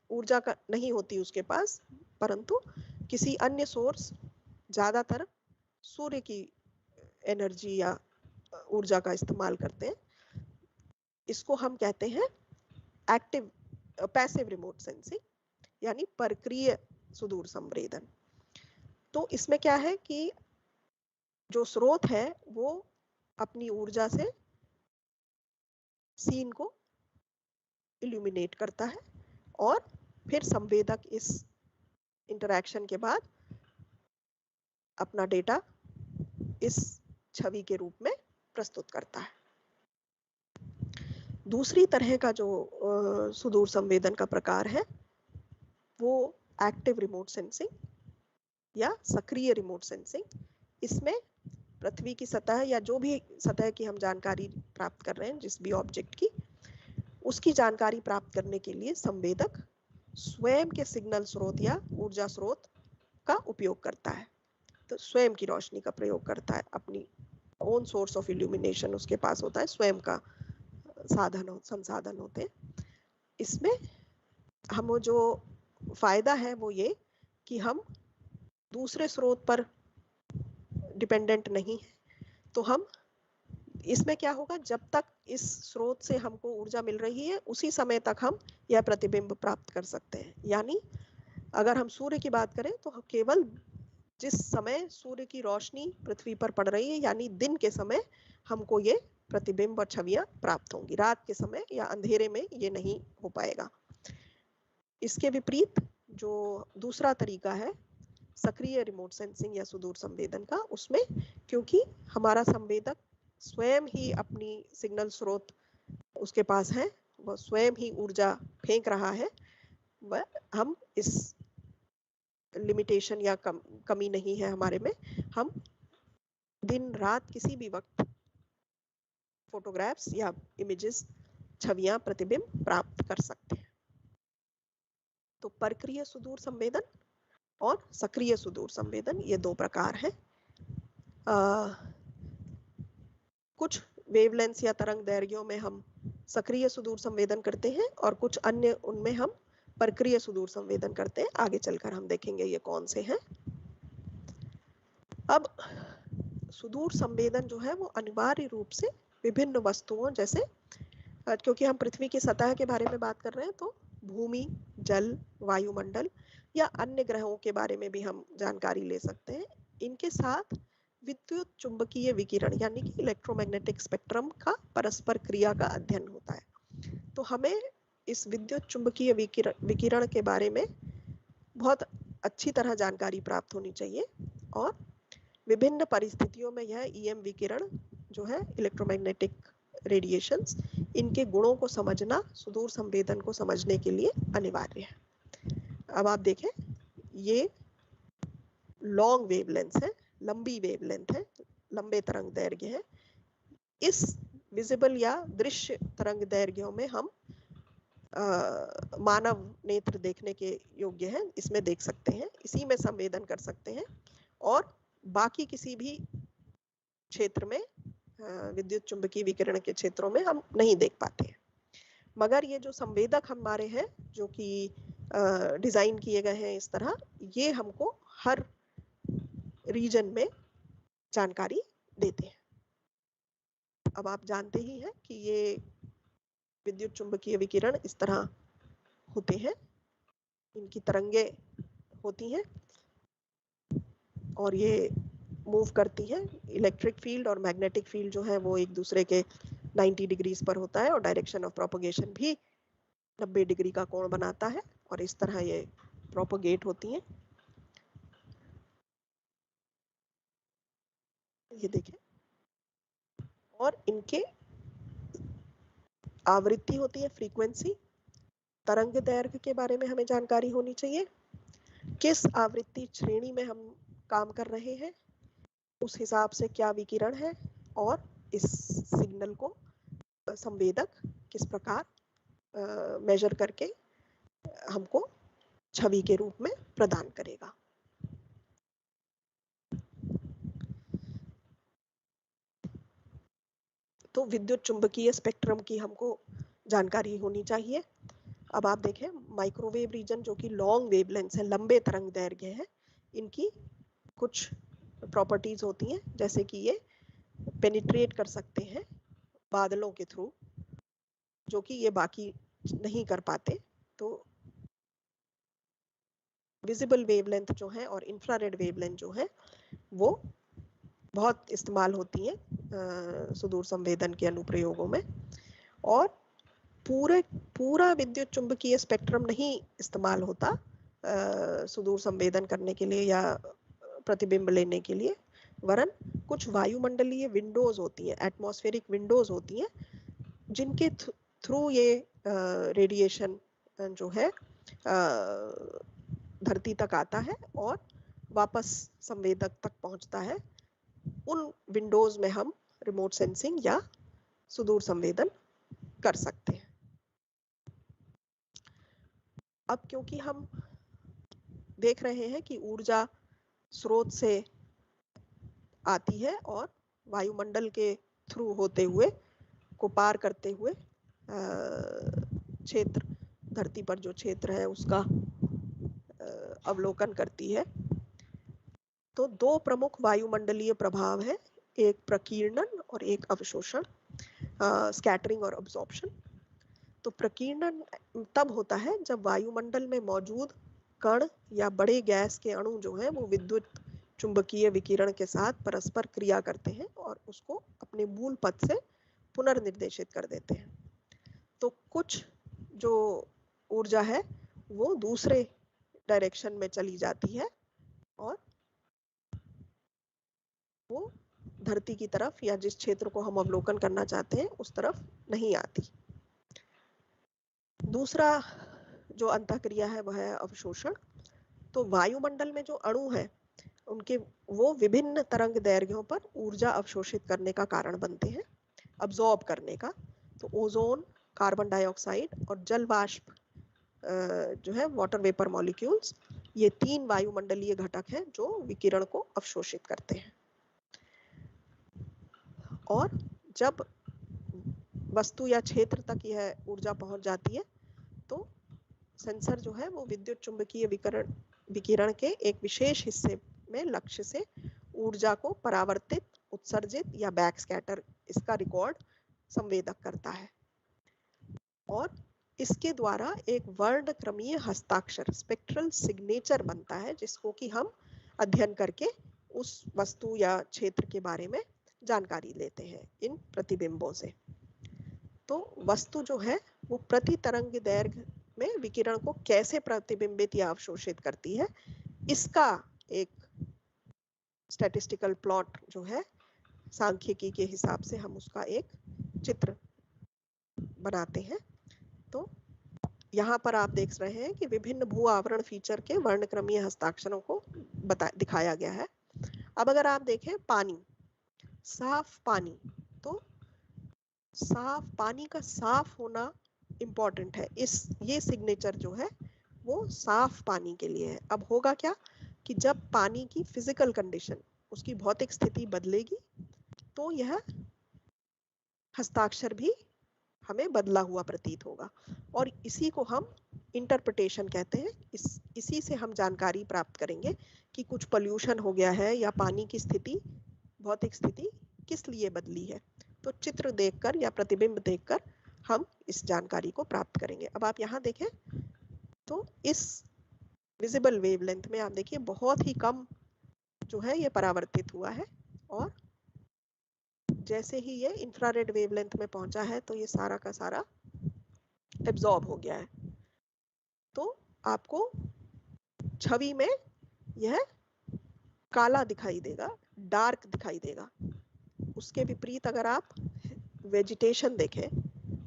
ऊर्जा का नहीं होती उसके पास, परंतु किसी अन्य सोर्स, ज्यादातर सूर्य की एनर्जी या ऊर्जा का इस्तेमाल करते हैं। इसको हम कहते हैं एक्टिव पैसिव रिमोट सेंसिंग, यानी परक्रिय सुदूर संवेदन। तो इसमें क्या है कि जो स्रोत है वो अपनी ऊर्जा से सीन को इल्यूमिनेट करता है और फिर संवेदक इस इंटरैक्शन के बाद अपना डेटा इस छवि के रूप में प्रस्तुत करता है। दूसरी तरह का जो सुदूर संवेदन का प्रकार है वो एक्टिव रिमोट सेंसिंग या सक्रिय रिमोट सेंसिंग। इसमें पृथ्वी की सतह या जो भी सतह की हम जानकारी प्राप्त कर रहे हैं, जिस भी ऑब्जेक्ट की, उसकी जानकारी प्राप्त करने के लिए संवेदक स्वयं के सिग्नल स्रोत या ऊर्जा स्रोत का उपयोग करता है। तो स्वयं की रोशनी का प्रयोग करता है, अपनी ओन सोर्स ऑफ इल्यूमिनेशन उसके पास होता है, स्वयं का संसाधन होते हैं। इसमें हम जो फायदा है वो ये कि हम दूसरे स्रोत पर डिपेंडेंट नहीं है। तो हम इसमें क्या होगा, जब तक इस स्रोत से हमको ऊर्जा मिल रही है उसी समय तक हम यह प्रतिबिंब प्राप्त कर सकते हैं। यानी अगर हम सूर्य की बात करें तो केवल जिस समय सूर्य की रोशनी पृथ्वी पर पड़ रही है, यानी दिन के समय, हमको ये प्रतिबिंब और छवियां प्राप्त होंगी। रात के समय या अंधेरे में ये नहीं हो पाएगा। इसके विपरीत जो दूसरा तरीका है सक्रिय रिमोट सेंसिंग या सुदूर संवेदन का, उसमें क्योंकि हमारा संवेदक स्वयं ही अपनी सिग्नल स्रोत उसके पास है, वह स्वयं ही ऊर्जा फेंक रहा है, वह हम इस लिमिटेशन या कमी नहीं है हमारे में, हम दिन रात किसी भी वक्त फोटोग्राफ्स या इमेजेस, छवियां, प्रतिबिंब प्राप्त कर सकते हैं। तो परक्रिय सुदूर संवेदन और सक्रिय सुदूर संवेदन, ये दो प्रकार हैं। कुछ वेवलेंथ या तरंग दैर्घ्यों में हम सक्रिय सुदूर संवेदन करते हैं और कुछ अन्य उनमें हम परक्रिय सुदूर संवेदन करते हैं। आगे चलकर हम देखेंगे ये कौन से हैं। अब सुदूर संवेदन जो है वो अनिवार्य रूप से विभिन्न वस्तुओं, जैसे क्योंकि हम पृथ्वी की सतह के बारे में बात कर रहे हैं, तो भूमि, जल, वायुमंडल या अन्य ग्रहों के बारे में भी हम जानकारी ले सकते हैं। इनके साथ विद्युत चुंबकीय विकिरण यानी कि इलेक्ट्रोमैग्नेटिक स्पेक्ट्रम का परस्पर क्रिया का अध्ययन होता है। तो हमें इस विद्युत चुंबकीय विकिरण के बारे में बहुत अच्छी तरह जानकारी प्राप्त होनी चाहिए और विभिन्न परिस्थितियों में यह ईएम विकिरण जो है, इलेक्ट्रोमैग्नेटिक रेडिएशंस, इनके गुणों को समझना सुदूर संवेदन को समझने के लिए अनिवार्य है। अब आप देखें, ये लॉन्ग वेवलेंथ है, लंबी वेवलेंथ है, लंबे तरंग दैर्घ्य है। इस विजिबल या दृश्य तरंग दैर्घ्यों में हम मानव नेत्र देखने के योग्य है, इसमें देख सकते हैं, इसी में संवेदन कर सकते हैं और बाकी किसी भी क्षेत्र में, विद्युत चुंबकीय विकिरण के क्षेत्रों में हम नहीं देख पाते हैं। मगर ये जो संवेदक हमारे हैं, जो कि डिजाइन किए गए हैं इस तरह, ये हमको हर रीजन में जानकारी देते हैं। अब आप जानते ही हैं कि ये विद्युत चुंबकीय विकिरण इस तरह होते हैं, इनकी तरंगे होती हैं और ये मूव करती हैं। इलेक्ट्रिक फील्ड और मैग्नेटिक फील्ड जो है वो एक दूसरे के 90 डिग्रीज पर होता है और डायरेक्शन ऑफ प्रोपगेशन भी 90 डिग्री का कोण बनाता है और इस तरह ये प्रोपगेट होती हैं। ये देखें, और इनके आवृत्ति होती है फ्रीक्वेंसी। तरंग दैर्घ्य के बारे में हमें जानकारी होनी चाहिए, किस आवृत्ति श्रेणी में हम काम कर रहे हैं, उस हिसाब से क्या विकिरण है, और इस सिग्नल को संवेदक किस प्रकार मेजर करके हमको छवि के रूप में प्रदान करेगा। तो विद्युत चुंबकीय स्पेक्ट्रम की हमको जानकारी होनी चाहिए। अब आप देखें, माइक्रोवेव रीजन जो कि लॉन्ग वेवलेंथ है, लंबे तरंग दैर्घ्य है, इनकी कुछ प्रॉपर्टीज होती हैं, जैसे कि ये पेनिट्रेट कर सकते हैं बादलों के थ्रू, जो कि ये बाकी नहीं कर पाते। तो विजिबल वेवलेंथ जो है और इंफ्रारेड वेवलेंथ जो है वो बहुत इस्तेमाल होती हैं सुदूर संवेदन के अनुप्रयोगों में। और पूरा विद्युत चुंबकीय स्पेक्ट्रम नहीं इस्तेमाल होता सुदूर संवेदन करने के लिए या प्रतिबिंब लेने के लिए, वरन कुछ वायुमंडलीय विंडोज होती हैं, एटमॉस्फेरिक विंडोज होती हैं, जिनके थ्रू ये रेडिएशन जो है धरती तक आता है और वापस संवेदक तक पहुंचता है। उन विंडोज में हम रिमोट सेंसिंग या सुदूर संवेदन कर सकते हैं। अब क्योंकि हम देख रहे हैं कि ऊर्जा स्रोत से आती है और वायुमंडल के थ्रू होते हुए को पार करते हुए क्षेत्र, धरती पर जो क्षेत्र है उसका अवलोकन करती है, तो दो प्रमुख वायुमंडलीय प्रभाव है, एक प्रकीर्णन और एक अवशोषण, स्कैटरिंग और अब्जॉर्प्शन। तो प्रकीर्णन तब होता है जब वायुमंडल में मौजूद कण या बड़े गैस के अणु जो हैं वो विद्युत चुंबकीय विकिरण के साथ परस्पर क्रिया करते हैं और उसको अपने मूल पथ से पुनर्निर्देशित कर देते हैं। तो कुछ जो ऊर्जा है वो दूसरे डायरेक्शन में चली जाती है और वो धरती की तरफ या जिस क्षेत्र को हम अवलोकन करना चाहते हैं उस तरफ नहीं आती। दूसरा जो अंतःक्रिया है वह है अवशोषण। तो वायुमंडल में जो अणु है उनके वो विभिन्न तरंग दैर्घ्यों पर ऊर्जा अवशोषित करने का कारण बनते हैं, अब्सॉर्ब करने का। तो ओजोन, कार्बन डाइऑक्साइड और जल वाष्प जो है वाटर वेपर मॉलिक्यूल्स, ये तीन वायुमंडलीय घटक हैं जो विकिरण को अवशोषित करते हैं। और जब वस्तु या क्षेत्र तक यह ऊर्जा पहुंच जाती है तो सेंसर जो है वो विद्युत चुंबकीय विकिरण के एक विशेष हिस्से में लक्ष्य से ऊर्जा को परावर्तित, उत्सर्जित या बैक स्कैटर, इसका रिकॉर्ड संवेदक करता है और इसके द्वारा एक वर्णक्रमीय हस्ताक्षर, स्पेक्ट्रल सिग्नेचर बनता है, जिसको कि हम अध्ययन करके उस वस्तु या क्षेत्र के बारे में जानकारी लेते हैं इन प्रतिबिंबों से। तो वस्तु जो है वो प्रति तरंग दैर्घ्य में विकिरण को कैसे प्रतिबिंबित या अवशोषित करती है, इसका एक स्टैटिस्टिकल प्लॉट जो है सांख्यिकी के हिसाब से हम उसका एक चित्र बनाते हैं। तो यहाँ पर आप देख रहे हैं कि विभिन्न भू आवरण फीचर के वर्णक्रमीय हस्ताक्षरों को दिखाया गया है। अब अगर आप देखें पानी, साफ पानी, तो साफ पानी का साफ होना इम्पॉर्टेंट है। ये सिग्नेचर जो है वो साफ पानी के लिए है। अब होगा क्या कि जब पानी की फिजिकल कंडीशन, उसकी भौतिक स्थिति बदलेगी तो यह हस्ताक्षर भी हमें बदला हुआ प्रतीत होगा और इसी को हम इंटरप्रिटेशन कहते हैं। इसी से हम जानकारी प्राप्त करेंगे कि कुछ पोल्यूशन हो गया है या पानी की स्थिति, भौतिक स्थिति किस लिए बदली है। तो चित्र देखकर या प्रतिबिंब देखकर हम इस जानकारी को प्राप्त करेंगे। अब आप यहाँ देखें तो इस विजिबल वेवलेंथ में आप देखिए बहुत ही कम जो है ये परावर्तित हुआ है और जैसे ही ये इंफ्रारेड वेवलेंथ में पहुंचा है तो ये सारा का सारा एब्जॉर्ब हो गया है, तो आपको छवि में यह काला दिखाई देगा, डार्क दिखाई देगा। उसके विपरीत अगर आप वेजिटेशन देखें,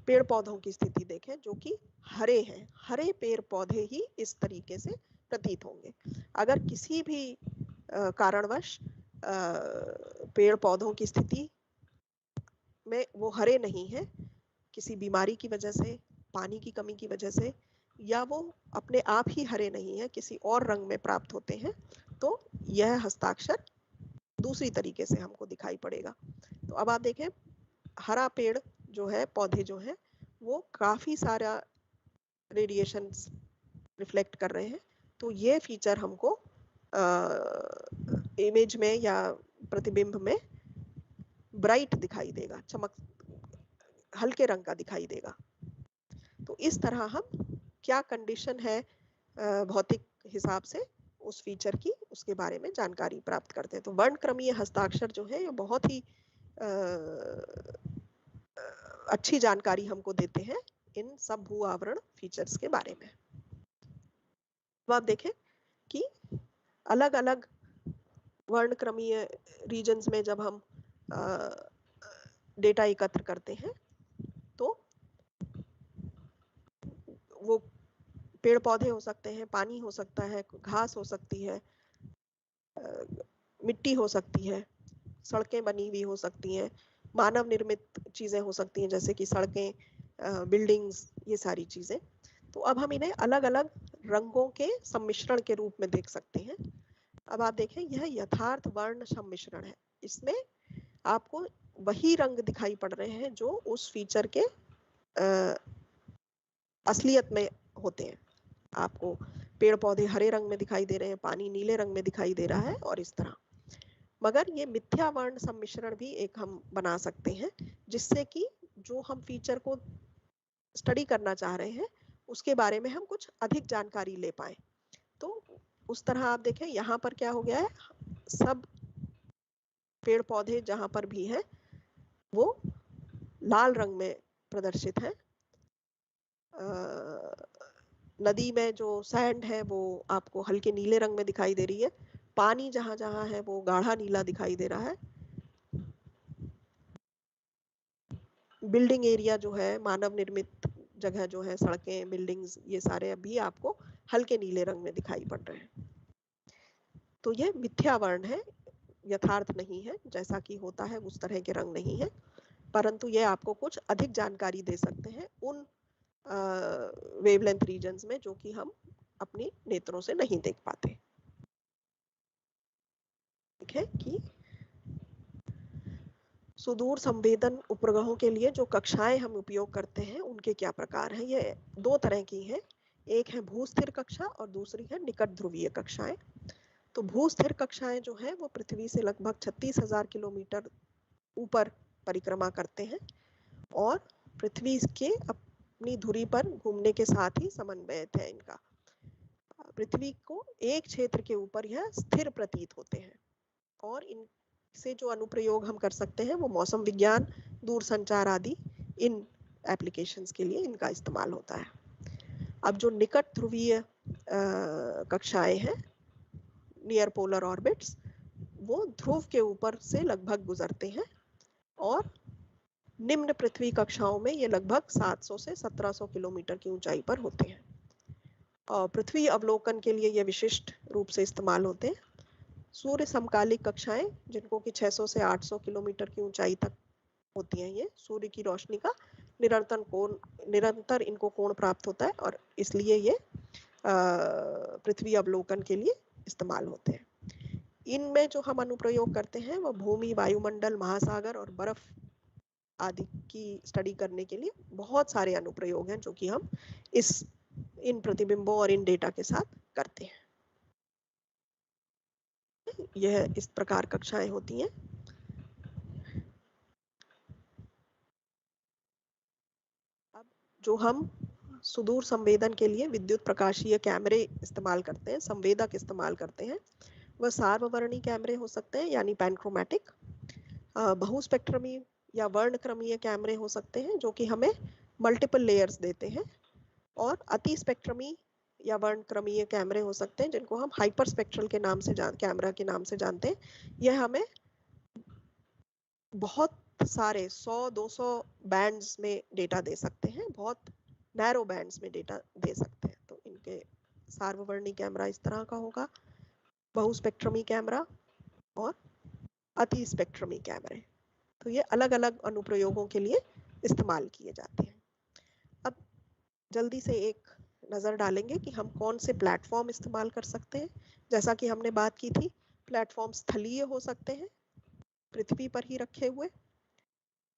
पेड़ पौधों की स्थिति देखें जो कि हरे हैं, हरे पेड़ पौधे ही इस तरीके से प्रतीत होंगे। अगर किसी भी कारणवश पेड़ पौधों की स्थिति में वो हरे नहीं है, किसी बीमारी की वजह से, पानी की कमी की वजह से, या वो अपने आप ही हरे नहीं है, किसी और रंग में प्राप्त होते हैं, तो यह हस्ताक्षर दूसरी तरीके से हमको दिखाई पड़ेगा। तो अब आप देखें, हरा पेड़ जो है, पौधे जो है, वो काफी सारा रेडिएशन रिफ्लेक्ट कर रहे हैं, तो ये फीचर हमको इमेज में या प्रतिबिंब में ब्राइट दिखाई देगा, चमक हल्के रंग का दिखाई देगा। तो इस तरह हम क्या कंडीशन है भौतिक हिसाब से उस फीचर की, उसके बारे में जानकारी प्राप्त करते हैं। तो वर्णक्रमीय हस्ताक्षर जो है ये बहुत ही अच्छी जानकारी हमको देते हैं इन सब भू आवरण फीचर्स के बारे में। अब आप देखें कि अलग अलग वर्णक्रमीय रीजन्स में जब हम डेटा एकत्र करते हैं तो वो पेड़ पौधे हो सकते हैं, पानी हो सकता है, घास हो सकती है, मिट्टी हो सकती है, सड़कें बनी हुई हो सकती हैं, मानव निर्मित चीजें हो सकती हैं जैसे कि सड़कें, बिल्डिंग्स, ये सारी चीजें। तो अब हम इन्हें अलग अलग रंगों के सम्मिश्रण के रूप में देख सकते हैं। अब आप देखें, यह यथार्थ वर्ण सम्मिश्रण है। इसमें आपको वही रंग दिखाई पड़ रहे हैं जो उस फीचर के असलियत में होते हैं। आपको पेड़ पौधे हरे रंग में दिखाई दे रहे हैं, पानी नीले रंग में दिखाई दे रहा है, और इस तरह। मगर ये मिथ्या वर्ण सम्मिश्रण भी एक हम बना सकते हैं, जिससे कि जो हम फीचर को स्टडी करना चाह रहे हैं उसके बारे में हम कुछ अधिक जानकारी ले पाए। तो उस तरह आप देखें, यहाँ पर क्या हो गया है, सब पेड़ पौधे जहां पर भी हैं वो लाल रंग में प्रदर्शित है। नदी में जो सैंड है वो आपको हल्के नीले रंग में दिखाई दे रही है, पानी जहां जहां है वो गाढ़ा नीला दिखाई दे रहा है, बिल्डिंग एरिया जो है, मानव निर्मित जगह जो है, सड़कें, बिल्डिंग्स, ये सारे अभी आपको हल्के नीले रंग में दिखाई पड़ रहे हैं। तो ये मिथ्या वर्ण है, यथार्थ नहीं है, जैसा कि होता है उस तरह के रंग नहीं है, परंतु ये आपको कुछ अधिक जानकारी दे सकते हैं उन वेवलेंथ रीजन्स में जो कि हम अपनी नेत्रों से नहीं देख पाते। ठीक है कि सुदूर संवेदन उपग्रहों के लिए जो कक्षाएं हम उपयोग करते हैं उनके क्या प्रकार हैं। ये दो तरह की हैं, एक है भूस्थिर कक्षा और दूसरी है निकट ध्रुवीय कक्षाएं। तो भूस्थिर कक्षाएं जो है वो पृथ्वी से लगभग 36,000 किलोमीटर ऊपर परिक्रमा करते हैं और पृथ्वी के अपनी धुरी पर घूमने के साथ ही समन्वयित है इनका। पृथ्वी को एक क्षेत्र के ऊपर यह स्थिर प्रतीत होते हैं और इनसे जो अनुप्रयोग हम कर सकते हैं वो मौसम विज्ञान, दूरसंचार आदि इन एप्लीकेशंस के लिए इनका इस्तेमाल होता है। अब जो निकट ध्रुवीय कक्षाएं हैं, नियर पोलर ऑर्बिट्स, वो ध्रुव के ऊपर से लगभग गुजरते हैं और निम्न पृथ्वी कक्षाओं में ये लगभग 700 से 1700 किलोमीटर की ऊंचाई पर होते हैं। और पृथ्वी अवलोकन के लिए ये विशिष्ट रूप से इस्तेमाल होते हैं। सूर्य समकालिक कक्षाएं जिनको कि 600 से 800 किलोमीटर की ऊंचाई तक होती हैं, ये सूर्य की रोशनी का निरंतर इनको कोण प्राप्त होता है और इसलिए ये पृथ्वी अवलोकन के लिए इस्तेमाल होते हैं। इनमें जो हम अनुप्रयोग करते हैं वो भूमि, वायुमंडल, महासागर और बर्फ आदि की स्टडी करने के लिए बहुत सारे अनुप्रयोग हैं जो कि हम इन प्रतिबिंबों और इन डेटा के साथ करते हैं। यह इस प्रकार कक्षाएं होती हैं। अब जो हम सुदूर संवेदन के लिए विद्युत प्रकाशीय कैमरे इस्तेमाल करते हैं, संवेदक इस्तेमाल करते हैं, वह सार्ववर्णी कैमरे हो सकते हैं यानी पैनक्रोमैटिक, बहुस्पेक्ट्रमी या वर्णक्रमीय कैमरे हो सकते हैं जो कि हमें मल्टीपल लेयर्स देते हैं, और अति स्पेक्ट्रमी या वर्णक्रमीय कैमरे हो सकते हैं जिनको हम हाइपर स्पेक्ट्रल के नाम से कैमरा के नाम से जानते हैं। यह हमें बहुत सारे 100-200 बैंड्स में डेटा दे सकते हैं, बहुत नैरो बैंड्स में डेटा दे सकते हैं। तो इनके सार्ववर्णी कैमरा इस तरह का होगा, बहुस्पेक्ट्रमी कैमरा और अति स्पेक्ट्रमी कैमरे। तो ये अलग अलग अनुप्रयोगों के लिए इस्तेमाल किए जाते हैं। अब जल्दी से एक नज़र डालेंगे कि हम कौन से प्लेटफॉर्म इस्तेमाल कर सकते हैं। जैसा कि हमने बात की थी, प्लेटफॉर्म स्थलीय हो सकते हैं, पृथ्वी पर ही रखे हुए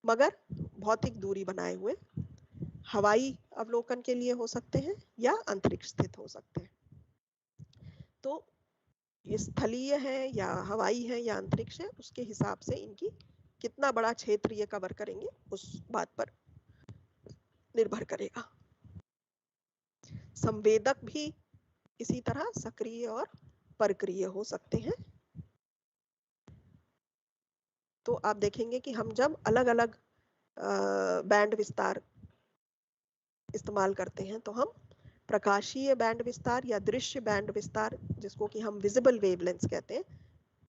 मगर भौतिक दूरी बनाए हुए, हवाई अवलोकन के लिए हो सकते हैं या अंतरिक्ष स्थित हो सकते हैं। तो ये स्थलीय है या हवाई है या अंतरिक्ष है, उसके हिसाब से इनकी कितना बड़ा क्षेत्र ये कवर करेंगे उस बात पर निर्भर करेगा। संवेदक भी इसी तरह सक्रिय और परक्रिय हो सकते हैं। तो आप देखेंगे कि हम जब अलग अलग बैंड विस्तार इस्तेमाल करते हैं तो हम प्रकाशीय बैंड विस्तार या दृश्य बैंड विस्तार, जिसको कि हम विजिबल वेवलेंथ्स कहते हैं,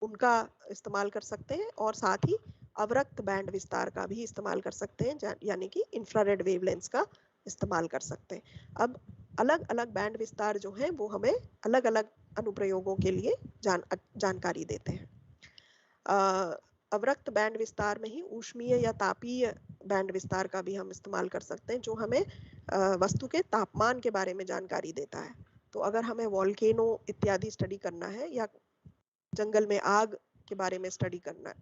उनका इस्तेमाल कर सकते हैं, और साथ ही अवरक्त बैंड विस्तार का भी इस्तेमाल कर सकते हैं, यानी कि इंफ्रारेड वेवलेंथ्स का इस्तेमाल कर सकते हैं। अब अलग अलग बैंड विस्तार जो हैं वो हमें अलग अलग अनुप्रयोगों के लिए जानकारी देते हैं। अवरक्त बैंड विस्तार में ही ऊष्मीय या तापीय बैंड विस्तार का भी हम इस्तेमाल कर सकते हैं, जो हमें वस्तु के तापमान के बारे में जानकारी देता है। तो अगर हमें वॉल्केनो इत्यादि स्टडी करना है या जंगल में आग के बारे में स्टडी करना,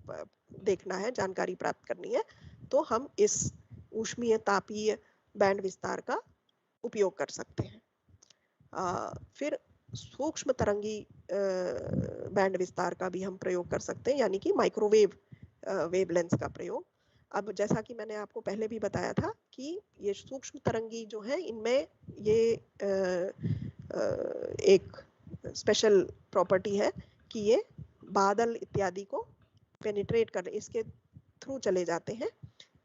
देखना है, जानकारी प्राप्त करनी है, तो हम इस ऊष्मीय तापीय बैंड विस्तार का उपयोग कर सकते हैं। फिर सूक्ष्म तरंगी बैंड विस्तार का भी हम प्रयोग कर सकते हैं, यानी कि माइक्रोवेव वेवलेंथ का प्रयोग। अब जैसा कि मैंने आपको पहले भी बताया था कि ये सूक्ष्म तरंगी जो है, इनमें ये एक स्पेशल प्रॉपर्टी है कि ये बादल इत्यादि को पेनिट्रेट कर, इसके थ्रू चले जाते हैं।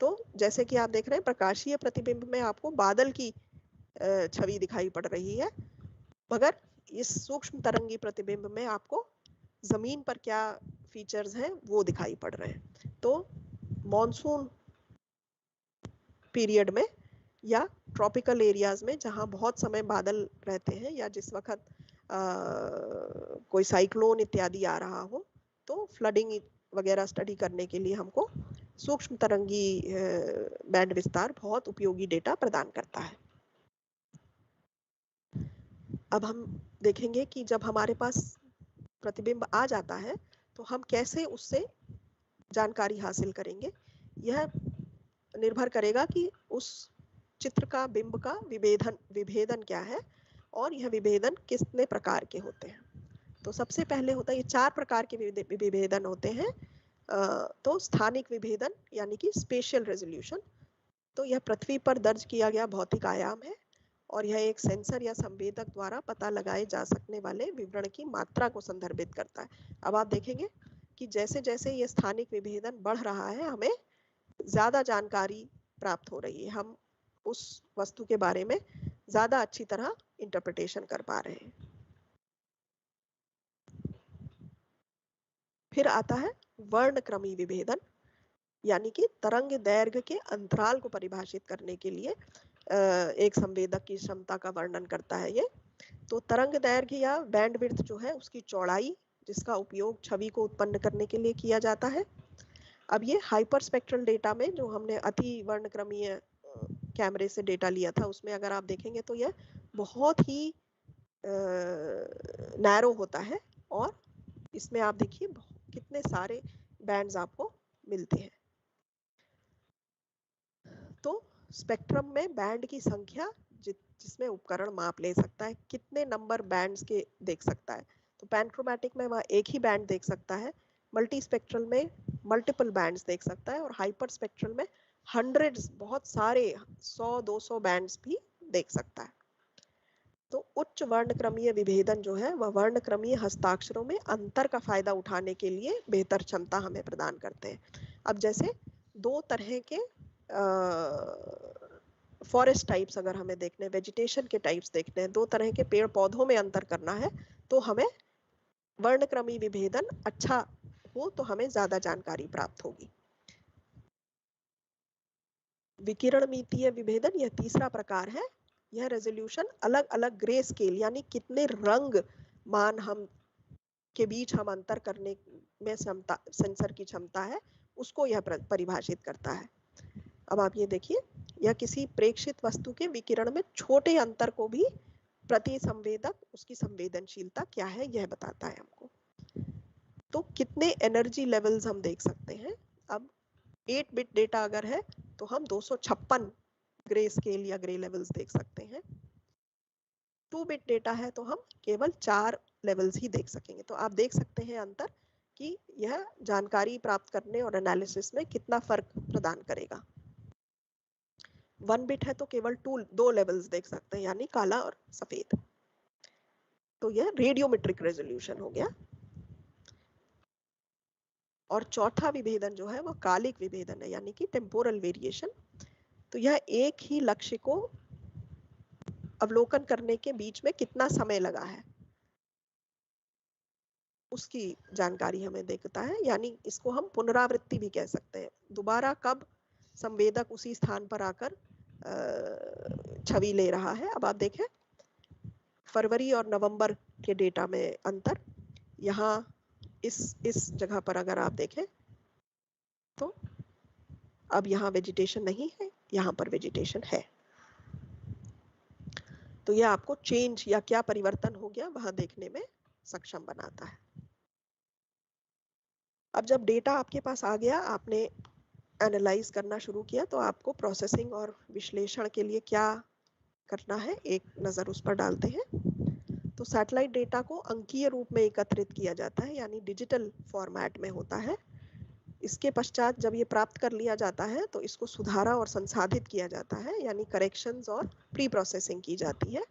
तो जैसे कि आप देख रहे हैं, प्रकाशीय प्रतिबिंब में आपको बादल की छवि दिखाई पड़ रही है, मगर इस सूक्ष्म तरंगी प्रतिबिंब में आपको जमीन पर क्या फीचर्स हैं वो दिखाई पड़ रहे हैं। तो मॉनसून पीरियड में या ट्रॉपिकल एरियाज में जहां बहुत समय बादल रहते हैं, या जिस वक्त कोई साइक्लोन इत्यादि आ रहा हो, तो फ्लडिंग वगैरह स्टडी करने के लिए हमको सूक्ष्म तरंगी बैंड विस्तार बहुत उपयोगी डेटा प्रदान करता है। अब हम देखेंगे कि जब हमारे पास प्रतिबिंब आ जाता है तो हम कैसे उससे जानकारी हासिल करेंगे। यह निर्भर करेगा कि उस चित्र का, बिंब का विभेदन क्या है, और यह विभेदन कितने प्रकार के होते हैं। तो सबसे पहले होता है, ये 4 प्रकार के विभेदन होते हैं। तो स्थानिक विभेदन यानी कि स्पेशियल रेजोल्यूशन, तो यह पृथ्वी पर दर्ज किया गया भौतिक आयाम है, और यह एक सेंसर या संवेदक द्वारा पता लगाए जा सकने वाले विवरण की मात्रा को संदर्भित करता है। अब आप देखेंगे कि जैसे जैसे ये स्थानिक विभेदन बढ़ रहा है, हमें ज्यादा जानकारी प्राप्त हो रही है, हम उस वस्तु के बारे में ज्यादा अच्छी तरह इंटरप्रिटेशन कर पा रहे हैं। फिर आता है वर्णक्रमी विभेदन, यानी कि तरंग दैर्घ्य के अंतराल को परिभाषित करने के लिए एक संवेदक की क्षमता का वर्णन करता है ये। तो तरंग दैर्घ्य या बैंडविड्थ जो है, उसकी चौड़ाई, जिसका उपयोग छवि को उत्पन्न करने के लिए किया जाता है। अब ये हाइपर स्पेक्ट्रल डेटा में, जो हमने अति वर्णक्रमीय कैमरे से डेटा लिया था, उसमें अगर आप देखेंगे तो यह बहुत ही नैरो होता है, और इसमें आप देखिए कितने सारे बैंड्स आपको मिलते हैं। तो स्पेक्ट्रम में बैंड की संख्या जिसमें उपकरण माप ले सकता है, कितने नंबर बैंड्स के देख सकता है। तो पैनक्रोमैटिक में वह एक ही बैंड देख सकता है, मल्टी स्पेक्ट्रल में मल्टीपल बैंड्स देख सकता है, और हाइपर स्पेक्ट्रल में हंड्रेड्स, बहुत सारे 100-200 बैंड्स भी देख सकता है। तो उच्च वर्णक्रमीय विभेदन जो है, वह वर्णक्रमीय हस्ताक्षरों में अंतर का फायदा उठाने के लिए बेहतर क्षमता हमें प्रदान करते हैं। अब जैसे दो तरह के फॉरेस्ट टाइप्स अगर हमें देखने, वेजिटेशन के टाइप्स देखने हैं, दो तरह के पेड़ पौधों में अंतर करना है, तो हमें वर्णक्रमी विभेदन अच्छा हो तो हमें ज्यादा जानकारी प्राप्त होगी। विकिरण मितीय विभेदन यह तीसरा प्रकार है। यह रेजोल्यूशन अलग अलग ग्रे स्केल यानी कितने रंग मान हम के बीच हम अंतर करने में क्षमता, सेंसर की क्षमता है, उसको यह परिभाषित करता है। अब आप ये देखिए, यह किसी प्रेक्षित वस्तु के विकिरण में छोटे अंतर को भी प्रति संवेदक उसकी संवेदनशीलता क्या है यह बताता है हमको। तो कितने एनर्जी लेवल्स हम देख सकते हैं। अब 8 बिट डेटा अगर है तो हम 256 ग्रे स्केल या ग्रे लेवल्स देख सकते हैं। 2 बिट डेटा है तो हम केवल 4 लेवल्स ही देख सकेंगे। तो आप देख सकते हैं अंतर कि यह जानकारी प्राप्त करने और एनालिसिस में कितना फर्क प्रदान करेगा। 1 बिट है तो केवल 2 लेवल्स देख सकते हैं, यानी काला और सफेद। तो यह रेडियोमेट्रिक रेजोल्यूशन हो गया। और चौथा विभेदन जो है वो कालिक विभेदन है, यानी कि टेम्पोरल वेरिएशन। तो यह एक ही लक्ष्य को अवलोकन करने के बीच में कितना समय लगा है उसकी जानकारी हमें देता है, यानी इसको हम पुनरावृत्ति भी कह सकते हैं। दोबारा कब संवेदक उसी स्थान पर आकर छवि ले रहा है। अब आप देखें फरवरी और नवंबर के डेटा में अंतर, यहाँ इस जगह पर अगर आप देखें तो अब यहाँ वेजिटेशन नहीं है, यहाँ पर वेजिटेशन है। तो यह आपको चेंज या क्या परिवर्तन हो गया वहां देखने में सक्षम बनाता है। अब जब डेटा आपके पास आ गया, आपने एनालाइज करना शुरू किया, तो आपको प्रोसेसिंग और विश्लेषण के लिए क्या करना है एक नज़र उस पर डालते हैं। तो सैटेलाइट डेटा को अंकीय रूप में एकत्रित किया जाता है, यानी डिजिटल फॉर्मेट में होता है। इसके पश्चात जब ये प्राप्त कर लिया जाता है तो इसको सुधारा और संसाधित किया जाता है, यानी करेक्शंस और प्री प्रोसेसिंग की जाती है।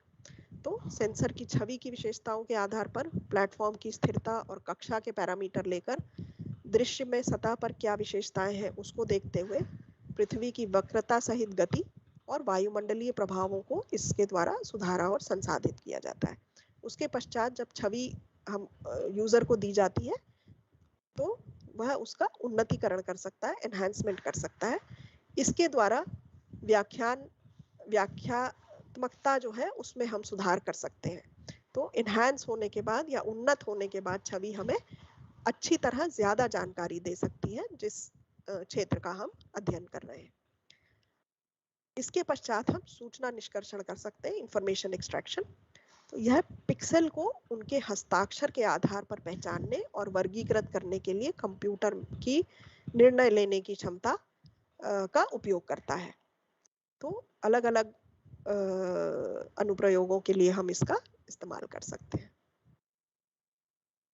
तो सेंसर की छवि की विशेषताओं के आधार पर प्लेटफॉर्म की स्थिरता और कक्षा के पैरामीटर लेकर दृश्य में सतह पर क्या विशेषताएं हैं उसको देखते हुए पृथ्वी की वक्रता सहित गति और वायुमंडलीय प्रभावों को इसके द्वारा सुधारा और संसाधित किया जाता है। उसके पश्चात जब छवि हम यूजर को दी जाती है तो वह उसका उन्नतीकरण कर सकता है, एनहांसमेंट कर सकता है। इसके द्वारा व्याख्यात्मकता जो है उसमें हम सुधार कर सकते हैं। तो इनहैंस होने के बाद या उन्नत होने के बाद छवि हमें अच्छी तरह ज्यादा जानकारी दे सकती है जिस क्षेत्र का हम अध्ययन कर रहे हैं। इसके पश्चात हम सूचना निष्कर्षण कर सकते हैं, इंफॉर्मेशन एक्सट्रैक्शन। तो यह पिक्सेल को उनके हस्ताक्षर के आधार पर पहचानने और वर्गीकृत करने के लिए कंप्यूटर की निर्णय लेने की क्षमता का उपयोग करता है। तो अलग अलग अनुप्रयोगों के लिए हम इसका इस्तेमाल कर सकते हैं।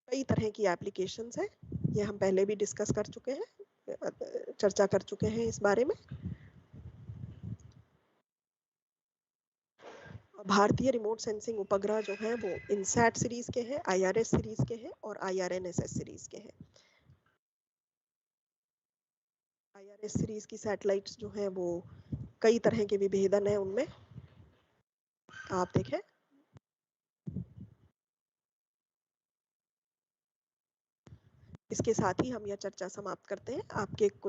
कई तरह की एप्लीकेशंस हैं, ये हम पहले भी डिस्कस कर चुके हैं, चर्चा कर चुके हैं इस बारे में। भारतीय रिमोट सेंसिंग उपग्रह जो है वो इनसैट सीरीज के हैं, IRS सीरीज के हैं और IRNSS सीरीज के हैं। IRS सीरीज की सैटेलाइट्स जो हैं वो कई तरह के विभेदन है उनमें, आप देखें। इसके साथ ही हम यह चर्चा समाप्त करते हैं। आपके कुछ